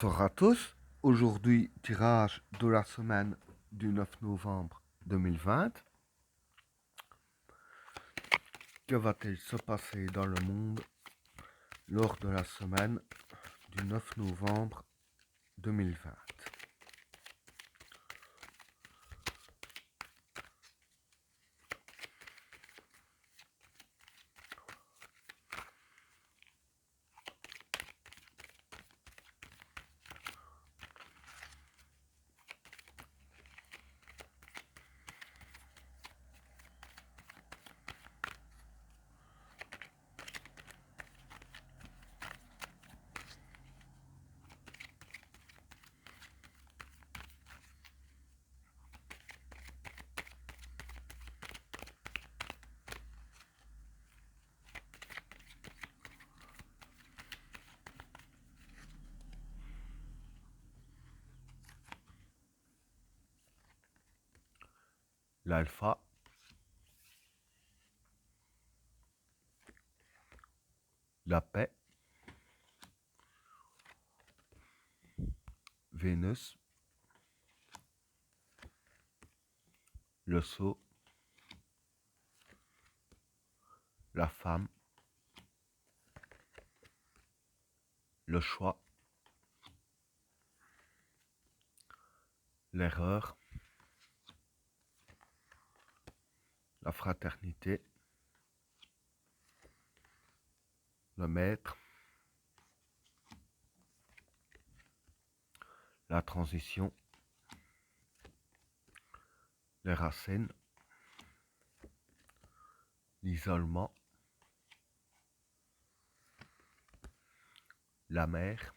Bonsoir à tous. Aujourd'hui, tirage de la semaine du 9 novembre 2020. Que va-t-il se passer dans le monde lors de la semaine du 9 novembre 2020? L'alpha, la paix, Vénus, le sceau, la femme, le choix, l'erreur, la fraternité, le maître, la transition, les racines, l'isolement, la mer,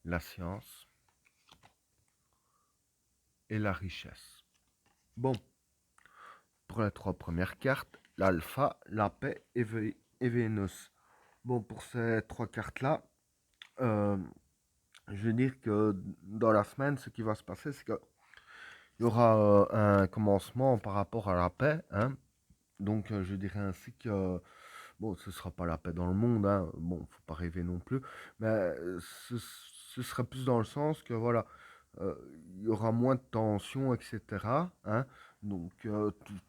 la science et la richesse. Bon, pour les trois premières cartes, l'alpha, la paix et Vénus. Bon, pour ces trois cartes-là, euh, je veux dire que dans la semaine, ce qui va se passer, c'est qu'il y aura un commencement par rapport à la paix. Hein. Donc, je dirais ainsi que, bon, ce ne sera pas la paix dans le monde, hein. Bon, faut pas rêver non plus, mais ce serait plus dans le sens que, voilà, euh, il y aura moins de tensions, etc. Hein. Donc,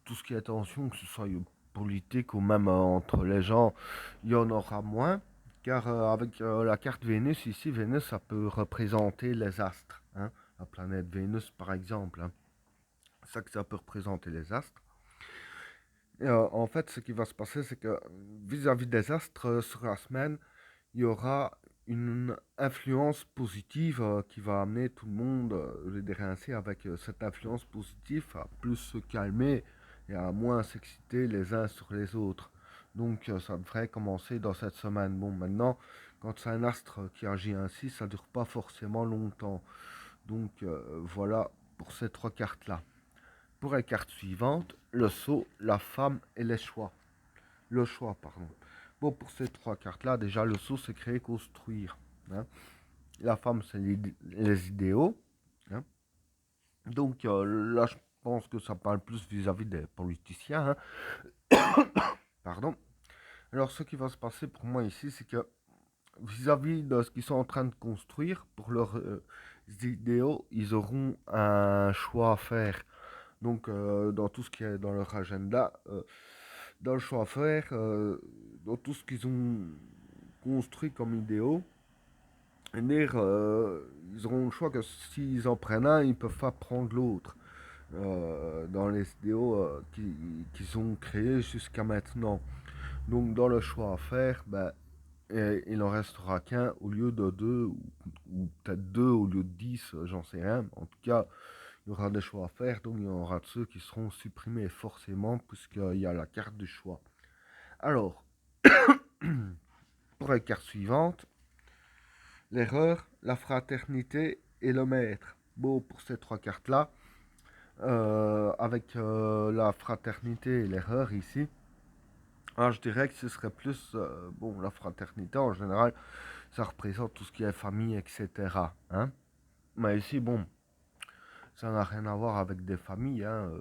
tout ce qui est tension, que ce soit politique ou même entre les gens, il y en aura moins. Car avec la carte Vénus, ici, Vénus, ça peut représenter les astres. Hein. La planète Vénus, par exemple. Hein. C'est ça que ça peut représenter les astres. Et, en fait, ce qui va se passer, c'est que vis-à-vis des astres, sur la semaine, il y aura une influence positive qui va amener tout le monde, je dirais ainsi, avec cette influence positive à plus se calmer et à moins s'exciter les uns sur les autres. Donc ça devrait commencer dans cette semaine. Bon, maintenant, quand c'est un astre qui agit ainsi, ça ne dure pas forcément longtemps. Donc voilà pour ces trois cartes-là. Pour les cartes suivantes, le sceau, la femme et les choix. Le choix, pardon. Bon, pour ces trois cartes-là, déjà, le sceau, c'est créer, construire. Hein. La femme, c'est les idéaux. Hein. Donc là, je pense que ça parle plus vis-à-vis des politiciens. Hein. Pardon. Alors, ce qui va se passer pour moi ici, c'est que vis-à-vis de ce qu'ils sont en train de construire, pour leurs idéaux, ils auront un choix à faire. Donc, dans tout ce qui est dans leur agenda, dans le choix à faire, dans tout ce qu'ils ont construit comme idéaux, dire, ils auront le choix que s'ils en prennent un, ils peuvent pas prendre l'autre. Dans les idéaux qu'ils ont créés jusqu'à maintenant. Donc, dans le choix à faire, ben, il en restera qu'un au lieu de deux, ou peut-être deux au lieu de 10, j'en sais rien. En tout cas, il y aura des choix à faire, donc il y en aura de ceux qui seront supprimés forcément, puisqu'il y a la carte du choix. Alors, pour la carte suivante, l'erreur, la fraternité et le maître. Bon, pour ces trois cartes-là, avec la fraternité et l'erreur ici, alors je dirais que ce serait plus, bon, la fraternité en général, ça représente tout ce qui est famille, etc. Hein. Mais ici, bon, ça n'a rien à voir avec des familles. Hein.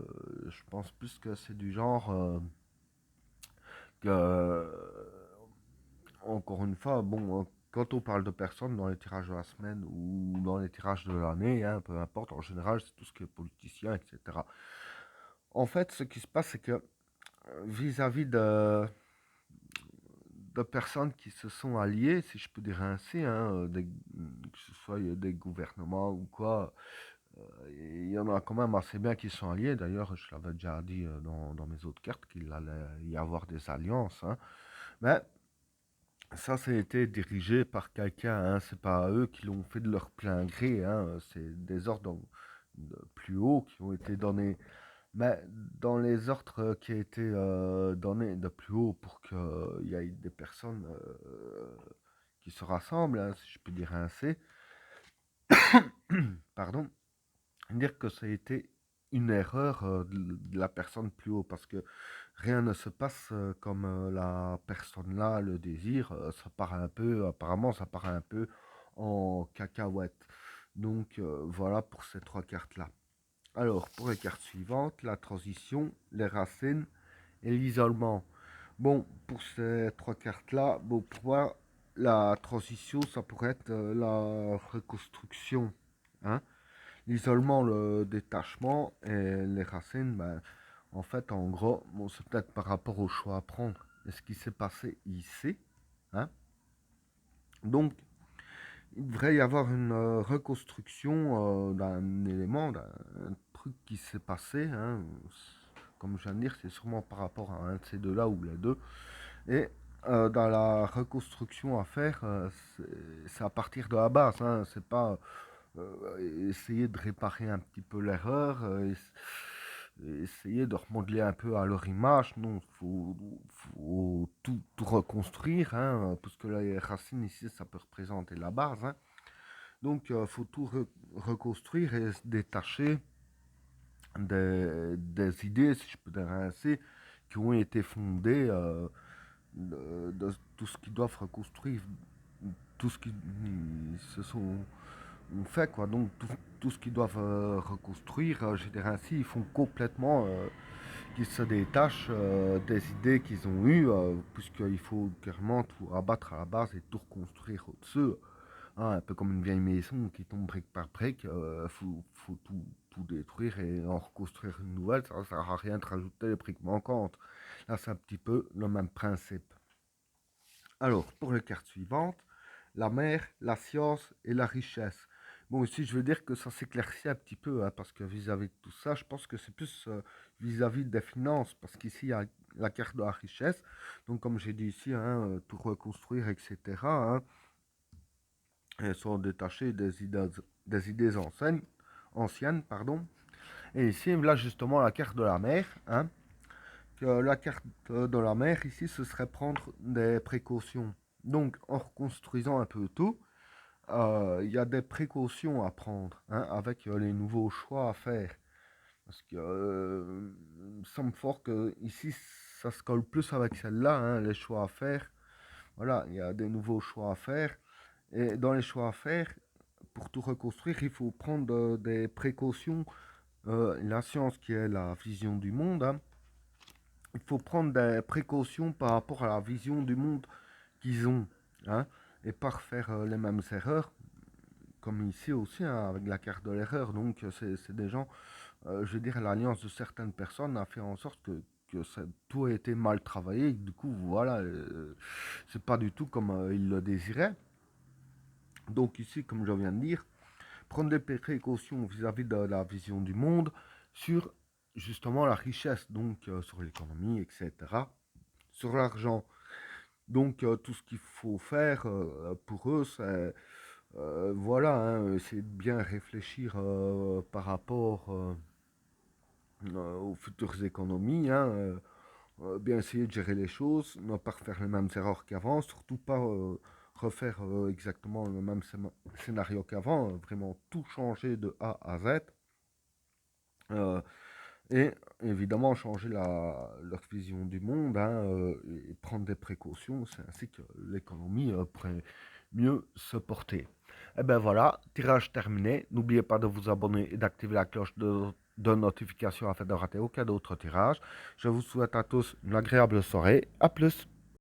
Je pense plus que c'est du genre que, encore une fois, bon, quand on parle de personnes dans les tirages de la semaine ou dans les tirages de l'année, hein, peu importe, en général, c'est tout ce qui est politicien, etc. En fait, ce qui se passe, c'est que vis-à-vis de personnes qui se sont alliées, si je peux dire ainsi, hein, que ce soit des gouvernements ou quoi, il y en a quand même assez bien qui sont alliés. D'ailleurs, je l'avais déjà dit dans mes autres cartes qu'il allait y avoir des alliances, hein. Mais ça, été dirigé par quelqu'un, hein. C'est pas eux qui l'ont fait de leur plein gré, hein. C'est des ordres de plus haut qui ont été donnés. Mais dans les ordres qui ont été donnés de plus haut pour qu'il y ait des personnes qui se rassemblent, hein, si je peux dire ainsi, pardon, dire que ça a été une erreur de la personne plus haut parce que rien ne se passe comme la personne là le désire. Ça part un peu, apparemment, ça part un peu en cacahuète. Donc voilà pour ces trois cartes là. Alors pour les cartes suivantes, la transition, les racines et l'isolement. Bon, pour ces trois cartes là, bon, pour moi, la transition, ça pourrait être la reconstruction, hein. L'isolement, le détachement et les racines, ben, en fait, en gros, bon, c'est peut-être par rapport au choix à prendre et ce qui s'est passé ici, hein. Donc, il devrait y avoir une reconstruction d'un élément, d'un truc qui s'est passé, hein. Comme je viens de dire, c'est sûrement par rapport à un de ces deux-là ou les deux. Et dans la reconstruction à faire, c'est à partir de la base, hein. C'est pas essayer de réparer un petit peu l'erreur, essayer de remodeler un peu à leur image. Non, faut tout reconstruire, hein, parce que les racines ici, ça peut représenter la base, hein. Donc, il faut tout reconstruire et se détacher des idées, si je peux dire ainsi, qui ont été fondées de tout ce qu'ils doivent reconstruire, tout ce qui se sont fait, quoi. Donc tout ce qu'ils doivent reconstruire, je dirais ainsi, ils font complètement qu'ils se détachent des idées qu'ils ont eues, puisqu'il faut carrément tout abattre à la base et tout reconstruire au-dessus, hein, un peu comme une vieille maison qui tombe brique par brique. Faut tout détruire et en reconstruire une nouvelle. Ça ne sert à rien de rajouter les briques manquantes. Là, c'est un petit peu le même principe. Alors, pour les cartes suivantes, la mer, la science et la richesse. Bon, ici, je veux dire que ça s'éclaircit un petit peu, hein, parce que vis-à-vis de tout ça, je pense que c'est plus vis-à-vis des finances, parce qu'ici, il y a la carte de la richesse. Donc, comme j'ai dit ici, hein, tout reconstruire, etc., hein, elles sont détachées des idées anciennes, pardon. Et ici, là, justement, la carte de la mer, hein, que la carte de la mer, ici, ce serait prendre des précautions. Donc, en reconstruisant un peu tout, il y a des précautions à prendre, hein, avec les nouveaux choix à faire. Parce que il me semble fort que ici, ça se colle plus avec celle-là, hein, les choix à faire. Voilà, il y a des nouveaux choix à faire. Et dans les choix à faire, pour tout reconstruire, il faut prendre des précautions. La science qui est la vision du monde, hein, il faut prendre des précautions par rapport à la vision du monde qu'ils ont, hein, et pas refaire les mêmes erreurs, comme ici aussi, hein, avec la carte de l'erreur. Donc, c'est des gens, je veux dire, l'alliance de certaines personnes a fait en sorte que tout a été mal travaillé. Du coup, voilà, c'est pas du tout comme ils le désiraient. Donc, ici, comme je viens de dire, prendre des précautions vis-à-vis de la vision du monde sur justement la richesse, donc sur l'économie, etc., sur l'argent. Donc tout ce qu'il faut faire pour eux, c'est voilà, hein, c'est de bien réfléchir par rapport aux futures économies, hein, bien essayer de gérer les choses, ne pas refaire les mêmes erreurs qu'avant, surtout pas refaire exactement le même scénario qu'avant, vraiment tout changer de A à Z. Euh, et évidemment changer leur vision du monde, hein, et prendre des précautions, c'est ainsi que l'économie pourrait mieux se porter. Et ben voilà, tirage terminé. N'oubliez pas de vous abonner et d'activer la cloche de notification afin de rater aucun autre tirage. Je vous souhaite à tous une agréable soirée. A plus.